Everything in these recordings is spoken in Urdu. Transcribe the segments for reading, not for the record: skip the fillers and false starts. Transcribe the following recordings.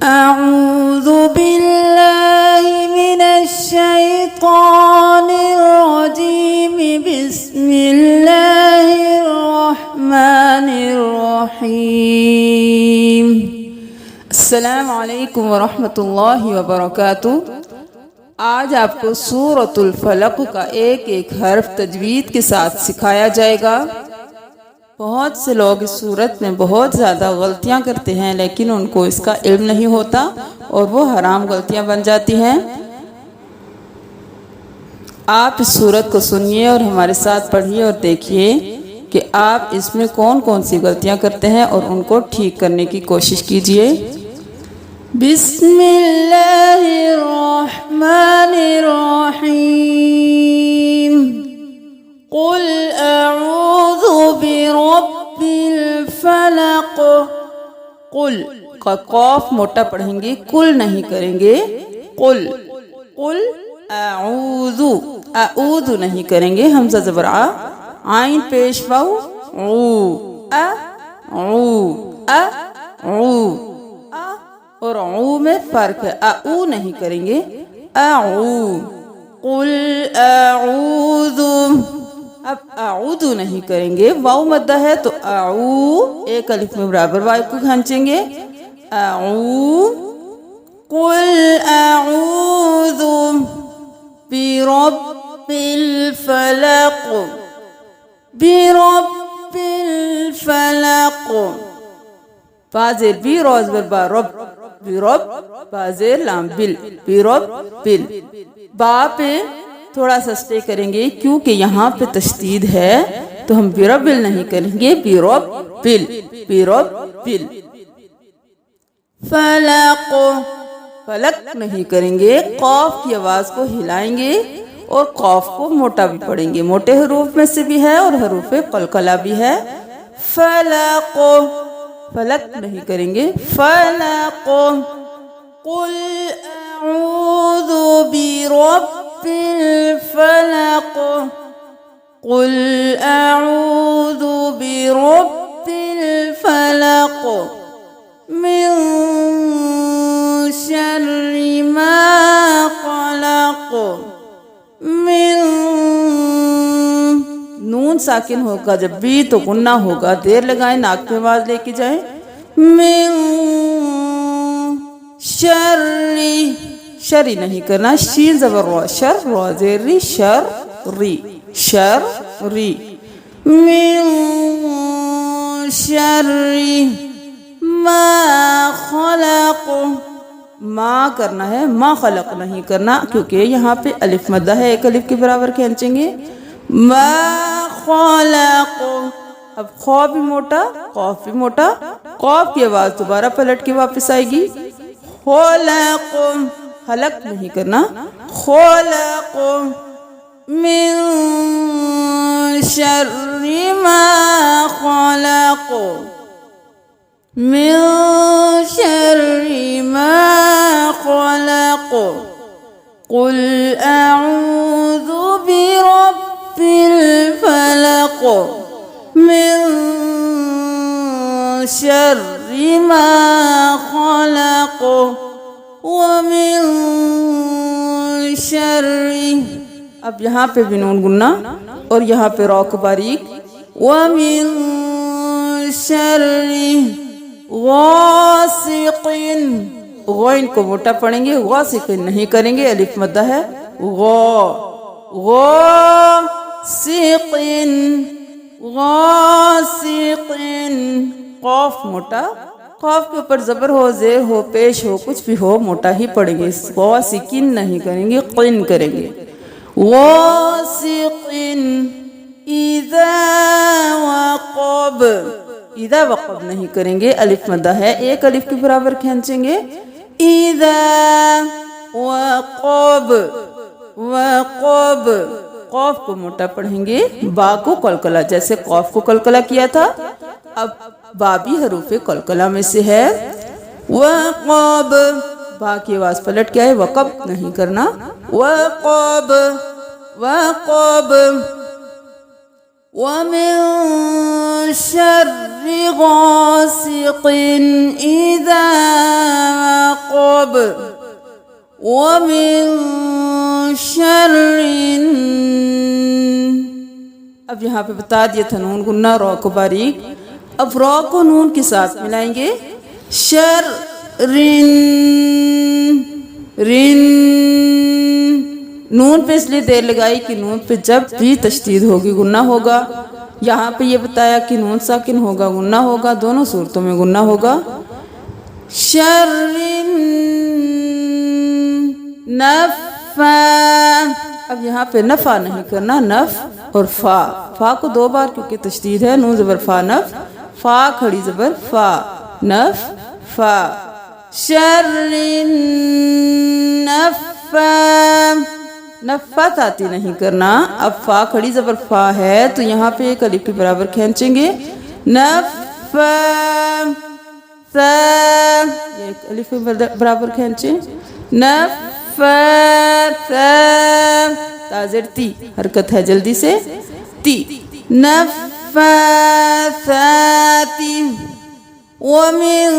أعوذ بالله من الشيطان الرجيم بسم الله الرحمن الرحيم السلام علیکم ورحمۃ اللہ وبرکاتہ۔ آج آپ کو سورۃ الفلق کا ایک ایک حرف تجوید کے ساتھ سکھایا جائے گا۔ بہت سے لوگ اس سورت میں بہت زیادہ غلطیاں کرتے ہیں لیکن ان کو اس کا علم نہیں ہوتا اور وہ حرام غلطیاں بن جاتی ہیں۔ آپ اس سورت کو سنیے اور ہمارے ساتھ پڑھیے اور دیکھیے کہ آپ اس میں کون کون سی غلطیاں کرتے ہیں اور ان کو ٹھیک کرنے کی کوشش کیجیے۔ بسم اللہ الرحمن الرحیم۔ قل اعوذ برب الفلق۔ قل کا قاف موٹا پڑھیں گے، کل نہیں کریں گے۔ قل قل اعوذ، اعوذ نہیں کریں گے، حمزہ زبر آ، عین پیش واو، او ا او ا او ا اور او میں فرق ہے، او نہیں کریں گے، اعو۔ قل اعوذ، اب اعوذ نہیں کریں گے، واو مدہ ہے تو اعو، ایک الف میں برابر واو کو کھینچیں گے، اعو۔ قل اعوذ برب الفلق، برب الفلق، بازر بی روز بربا رب، برب بازر لام بل، برب بل۔ با پہ تھوڑا سا اسٹے کریں گے کیونکہ یہاں پہ تشدید ہے تو ہم بربل نہیں کریں گے، بربل، بربل۔ فلق، فلق نہیں کریں گے، قاف کی آواز کو ہلائیں گے اور قاف کو موٹا بھی پڑھیں گے، موٹے حروف میں سے بھی ہے اور حروف قلقلہ بھی ہے۔ فلق، فلق نہیں کریں گے، فلق۔ قل اعوذ برب الفلق، قل اعوذ برب الفلق من شر ما خلق، من، نون ساکن ہوگا جب بھی تو غنہ ہوگا، دیر لگائیں، ناک پہ آواز لے کے جائیں، من شری، شری نہیں کرنا، شین زبر رو، شر رو زیری، شر ری، شر ری، من شری ما خلق، ما کرنا ہے، ما خلق نہیں کرنا کیونکہ یہاں پہ الف مدہ ہے، ایک الف کے برابر کھینچیں گے، ما خلق۔ اب خو بھی موٹا، قاف بھی موٹا، قاف کی آواز دوبارہ پلٹ کے واپس آئے گی، خلق، حلق نہیں کرنا، خلق من شر ما خلق، من شر ما خلق۔ قل اعوذ برب الفلق من شر ما خلق ومن شر، اب یہاں پہ بھی نون گننا اور یہاں پہ رو کو باریک، ومن شر غاسق، غین کو موٹا پڑھیں گے، غاسق نہیں کریں گے، الف مدہ ہے، غاسق، غاسق، قاف موٹا، قاف کے اوپر زبر ہو، زیر ہو، پیش ہو، کچھ بھی ہو، موٹا ہی پڑھیں گے، غاسقین نہیں کریں گے، قن کریں گے، غاسق اذا وقب، اذا وقب نہیں کریں گے، الف مدہ ہے، ایک الف کے برابر کھینچیں گے، اذا وقب، وقب، قاف کو موٹا پڑھیں گے، با کو قلقلہ، جیسے قاف کو قلقلہ کیا تھا اب با بھی حروف قلقلہ میں سے ہے، وقب، با کی آواز پلٹ کیا ہے، وقب نہیں کرنا، وقب، وقب۔ ومن شر غاسق إذا ومن شر اب یہاں پہ بتا دیا تھا نون گننا رو کو باریک، اب رو کو نون کے ساتھ ملائیں گے، شر رن رن، نون پہ اس لیے دیر لگائی کہ نون پہ جب بھی تشدید ہوگی گننا ہوگا، یہاں پہ یہ بتایا کہ نون ساکن ہوگا گننا ہوگا، دونوں صورتوں میں گننا ہوگا، شر نفا، اب یہاں پہ نفا نہیں کرنا، نف اور فا، فا کو دو بار کیونکہ تشدید ہے، نون زبر فا نف، فا کھڑی زبر فا، نف فا، شر نفا، نفت آتی نہیں کرنا، اب فا کھڑی زبر فا ہے تو یہاں پہ ایک الف کے برابر کھینچیں گے، نفا سا، یہ ایک الف کے برابر کھینچیں، نفا سا، تازر تی حرکت ہے جلدی سے، تی، نفاثاتی، ومن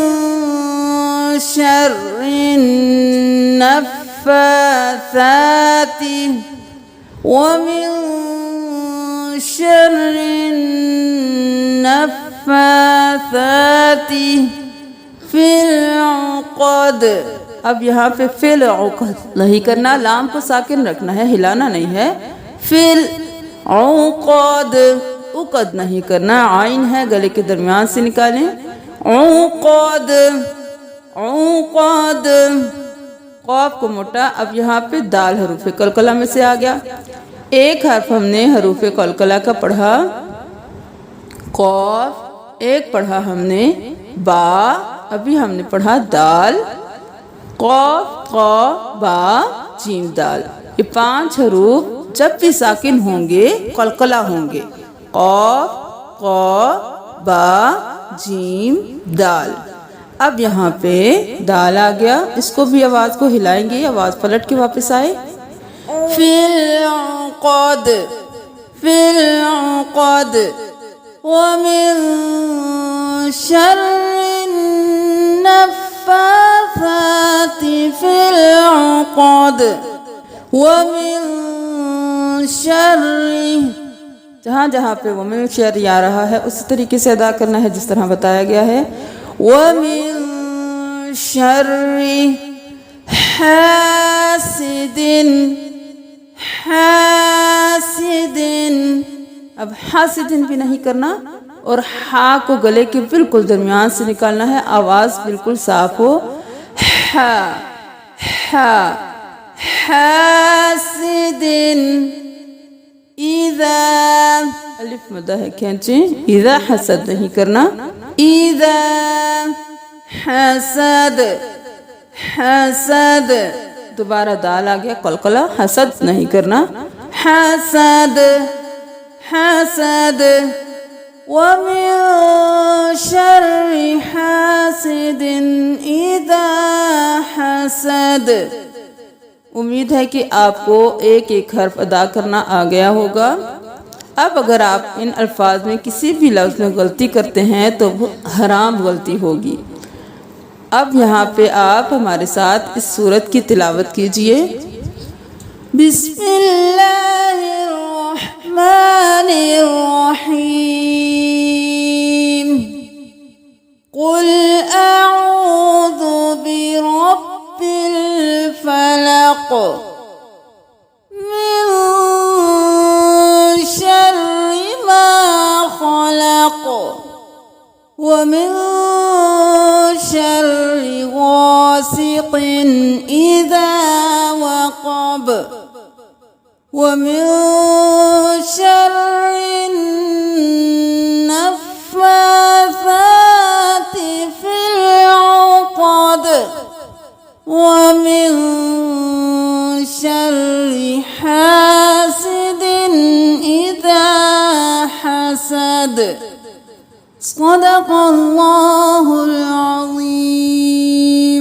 شر النفاثات، ومن شر النفاثات فی العقد، اب یہاں پہ فی العقد نہیں کرنا، لام کو ساکن رکھنا ہے، ہلانا نہیں ہے، فی العقد، عقد نہیں کرنا، عین ہے گلے کے درمیان سے نکالیں، عقد عقد، قاف کو موٹا، اب یہاں پہ دال حروف قلقلہ میں سے آ گیا، ایک حرف ہم نے حروف قلقلہ کا پڑھا قاف، ایک پڑھا ہم نے با، ابھی ہم نے پڑھا دال، قاف قا با جیم دال، یہ 5 حروف جب بھی ساکن ہوں گے قلقلہ ہوں گے، قاف قا با جیم دال، اب یہاں پہ دال آ گیا، اس کو بھی آواز کو ہلائیں گے، آواز پلٹ کے واپس آئے، فی العقد فی العقد، ومن شر النفاثات فی العقد، ومن شر، جہاں جہاں پہ ومن شر آ رہا ہے اسی طریقے سے ادا کرنا ہے جس طرح بتایا گیا ہے، ومن شر حاسد حاسد، اب حاسد بھی نہیں کرنا اور ہا کو گلے کے بالکل درمیان سے نکالنا ہے، آواز بالکل صاف ہو، ہا ہا حاسد اذا، الف مدہ ہے کھینچیں، اذا حسد نہیں کرنا، اذا حسد حسد، دوبارہ دال آ گیا قلقلہ، حسد نہیں کرنا، حسد حسد، ومن شر حاسد اذا حسد، امید ہے کہ آپ کو ایک ایک حرف ادا کرنا آ گیا ہوگا، اب اگر آپ ان الفاظ میں کسی بھی لفظ میں غلطی کرتے ہیں تو وہ حرام غلطی ہوگی، اب یہاں پہ آپ ہمارے ساتھ اس سورت کی تلاوت کیجئے، بسم اللہ الرحمن الرحیم، قل اعوذ برب الفلق، من شر ما خلق، ومن شر غاسق إذا وقب، ومن شر النفاثات في العقد، ومن شر حاسد إذا حسد، صدق اللہ العظیم۔